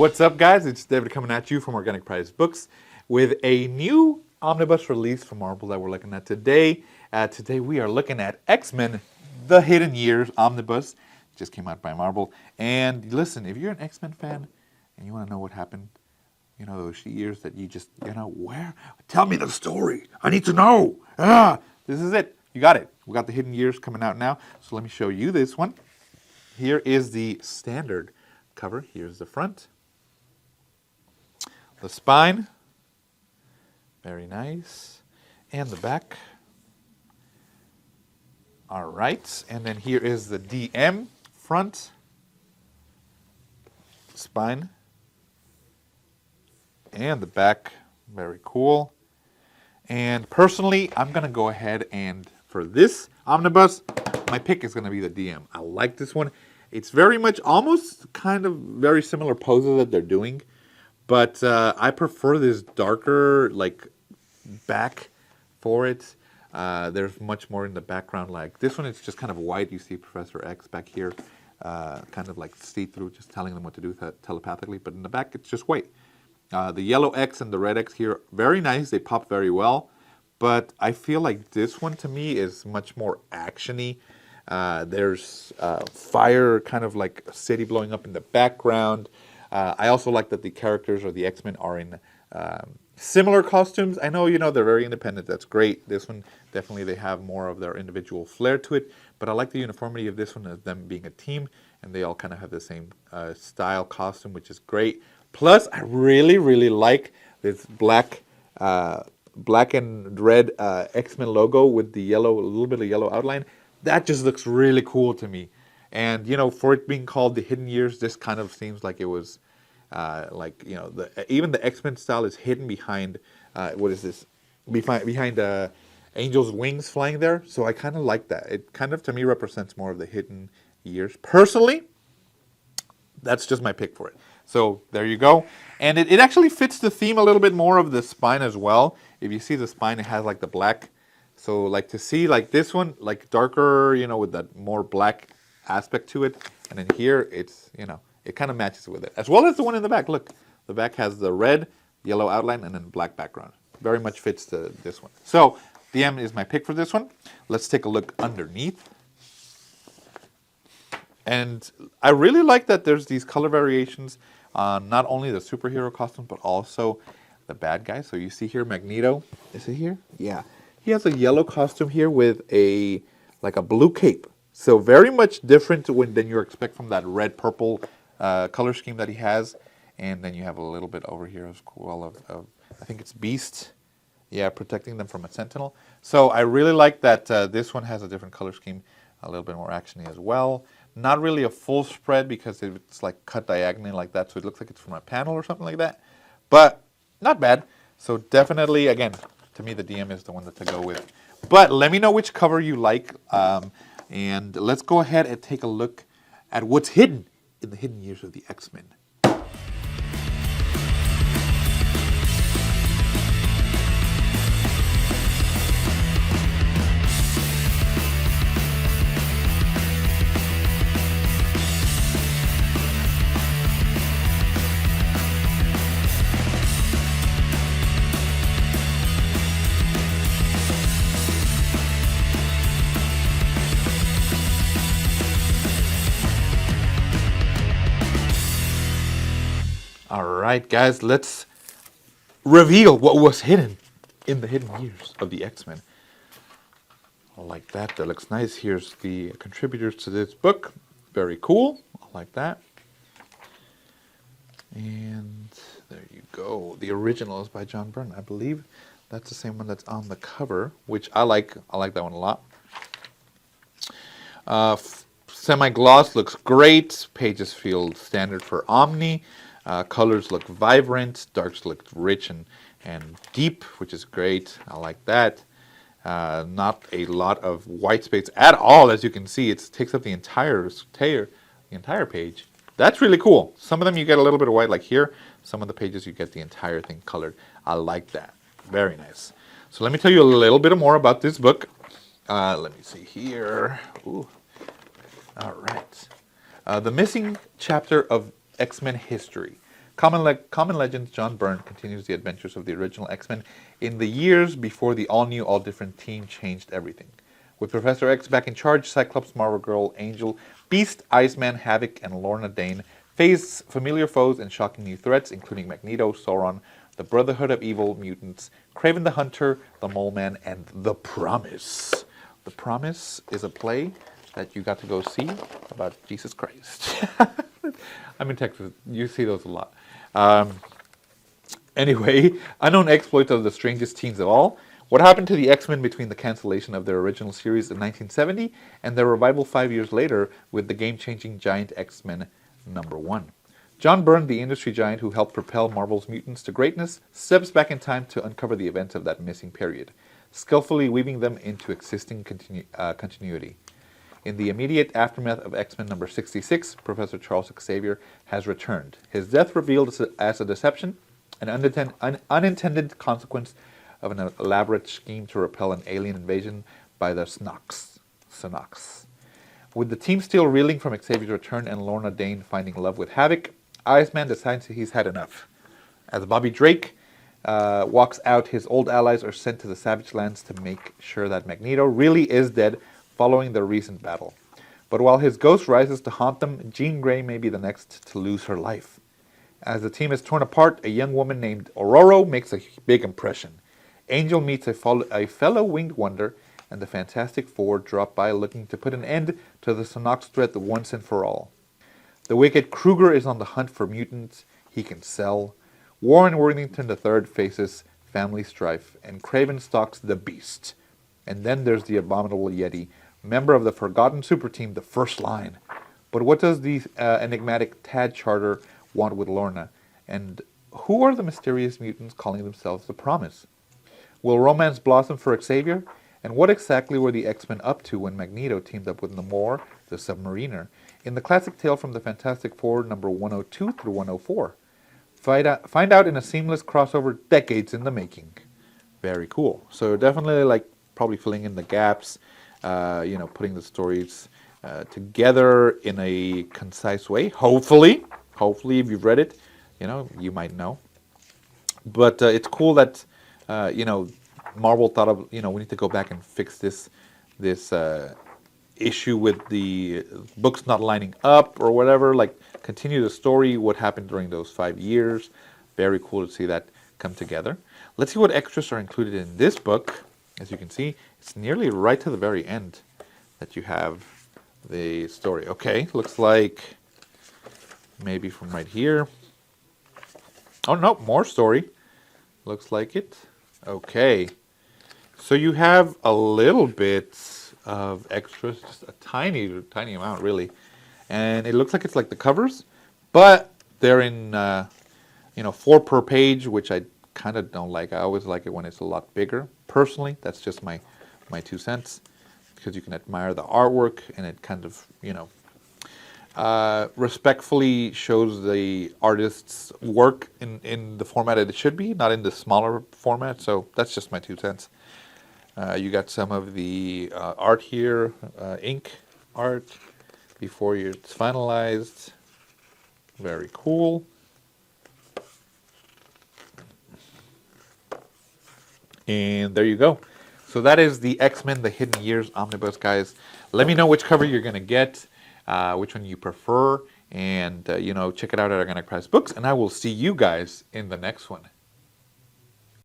What's up, guys? It's David coming at you from Organic Priced Books with a new omnibus release from Marvel that we're looking at today. Today we are looking at X-Men: The Hidden Years omnibus. Just came out by Marvel. And listen, if you're an X-Men fan and you want to know what happened, you know, those years that you just, where? Tell me the story. I need to know. This is it. You got it. We got the Hidden Years coming out now. So let me show you this one. Here is the standard cover. Here's the front. The spine. Very nice. And the back. All right. And then here is the DM front. Spine. And the back. Very cool. And personally, I'm going to go ahead and for this omnibus, my pick is going to be the DM. I like this one. It's very much almost kind of very similar poses that they're doing. But I prefer this darker, like, back for it. There's much more in the background. Like, this one is just kind of white. You see Professor X back here, kind of like see-through, just telling them what to do telepathically. But in the back, it's just white. The yellow X and the red X here, very nice. They pop very well. But I feel like this one, to me, is much more action-y. There's fire, kind of like a city blowing up in the background. I also like that the characters or the X-Men are in similar costumes. I know, they're very independent. That's great. This one, definitely they have more of their individual flair to it. But I like the uniformity of this one as them being a team. And they all kind of have the same style costume, which is great. Plus, I really, really like this black and red X-Men logo with the yellow, a little bit of yellow outline. That just looks really cool to me. And, for it being called the Hidden Years, this kind of seems like it was, even the X-Men style is hidden behind, what is this? Behind Angel's wings flying there. So I kind of like that. It kind of, to me, represents more of the Hidden Years. Personally, that's just my pick for it. So there you go. And it actually fits the theme a little bit more of the spine as well. If you see the spine, it has like the black. So like to see like this one, like darker, with that more black aspect to it. And then here, it's, it kind of matches with it. As well as the one in the back. Look, the back has the red, yellow outline, and then black background. Very much fits this one. So DM is my pick for this one. Let's take a look underneath. And I really like that there's these color variations on not only the superhero costumes, but also the bad guys. So you see here, Magneto. Is it here? Yeah. He has a yellow costume here with like a blue cape. So very much different than you expect from that red-purple color scheme that he has. And then you have a little bit over here as well of I think it's Beast. Yeah, protecting them from a Sentinel. So I really like that this one has a different color scheme, a little bit more action-y as well. Not really a full spread because it's like cut diagonally like that, so it looks like it's from a panel or something like that. But not bad. So definitely, again, to me the DM is the one to go with. But let me know which cover you like, and let's go ahead and take a look at what's hidden in the Hidden Years of the X-Men. All right, guys, let's reveal what was hidden in the Hidden Years of the X-Men. I like that. That looks nice. Here's the contributors to this book. Very cool. I like that. And there you go. The original is by John Byrne. I believe that's the same one that's on the cover, which I like. I like that one a lot. Semi-gloss looks great. Pages feel standard for Omni. Colors look vibrant. Darks look rich and deep, which is great. I like that. Not a lot of white space at all, as you can see. It takes up the entire page. That's really cool. Some of them you get a little bit of white, like here. Some of the pages you get the entire thing colored. I like that. Very nice. So let me tell you a little bit more about this book. Let me see here. Ooh. All right. The missing chapter of X-Men history. Common Legends John Byrne continues the adventures of the original X-Men in the years before the all-new, all-different team changed everything. With Professor X back in charge, Cyclops, Marvel Girl, Angel, Beast, Iceman, Havoc, and Lorna Dane face familiar foes and shocking new threats, including Magneto, Sauron, the Brotherhood of Evil Mutants, Kraven the Hunter, the Mole Man, and The Promise. The Promise is a play that you got to go see about Jesus Christ. I'm in Texas. You see those a lot. Anyway, unknown exploits of the strangest teens of all. What happened to the X-Men between the cancellation of their original series in 1970 and their revival 5 years later with the game-changing Giant X-Men #1? John Byrne, the industry giant who helped propel Marvel's mutants to greatness, steps back in time to uncover the events of that missing period, skillfully weaving them into existing continuity. In the immediate aftermath of X-Men number 66, Professor Charles Xavier has returned. His death revealed as a deception, an unintended consequence of an elaborate scheme to repel an alien invasion by the Snox. With the team still reeling from Xavier's return and Lorna Dane finding love with Havoc, Iceman decides he's had enough. As Bobby Drake walks out, his old allies are sent to the Savage Lands to make sure that Magneto really is dead following their recent battle. But while his ghost rises to haunt them, Jean Grey may be the next to lose her life. As the team is torn apart, a young woman named Aurora makes a big impression. Angel meets a fellow Winged Wonder, and the Fantastic Four drop by looking to put an end to the Snox threat once and for all. The wicked Kruger is on the hunt for mutants he can sell. Warren Worthington III faces family strife, and Kraven stalks the Beast. And then there's the abominable Yeti, member of the forgotten super team, the First Line. But what does the enigmatic Tad Charter want with Lorna? And who are the mysterious mutants calling themselves the Promise? Will romance blossom for Xavier? And what exactly were the X-Men up to when Magneto teamed up with Namor, the Submariner, in the classic tale from the Fantastic Four number 102 through 104? Find out in a seamless crossover decades in the making. Very cool. So definitely probably filling in the gaps, putting the stories together in a concise way. Hopefully, if you've read it, you might know. But it's cool that, Marvel thought of, we need to go back and fix this issue with the books not lining up or whatever. Continue the story, what happened during those 5 years. Very cool to see that come together. Let's see what extras are included in this book. As you can see, it's nearly right to the very end that you have the story. Okay, looks like maybe from right here. Oh, no, more story. Looks like it. Okay. So you have a little bit of extras, just a tiny amount, really. And it looks like it's like the covers, but they're in, 4 per page, which I kind of don't like. I always like it when it's a lot bigger. Personally, that's just my 2 cents, because you can admire the artwork, and it kind of, respectfully shows the artist's work in the format that it should be, not in the smaller format. So that's just my 2 cents. You got some of the art here, ink art, before it's finalized. Very cool. And there you go. So that is the X-Men, The Hidden Years Omnibus, guys. Let me know which cover you're going to get, which one you prefer, and, check it out at Organic Price Books, and I will see you guys in the next one.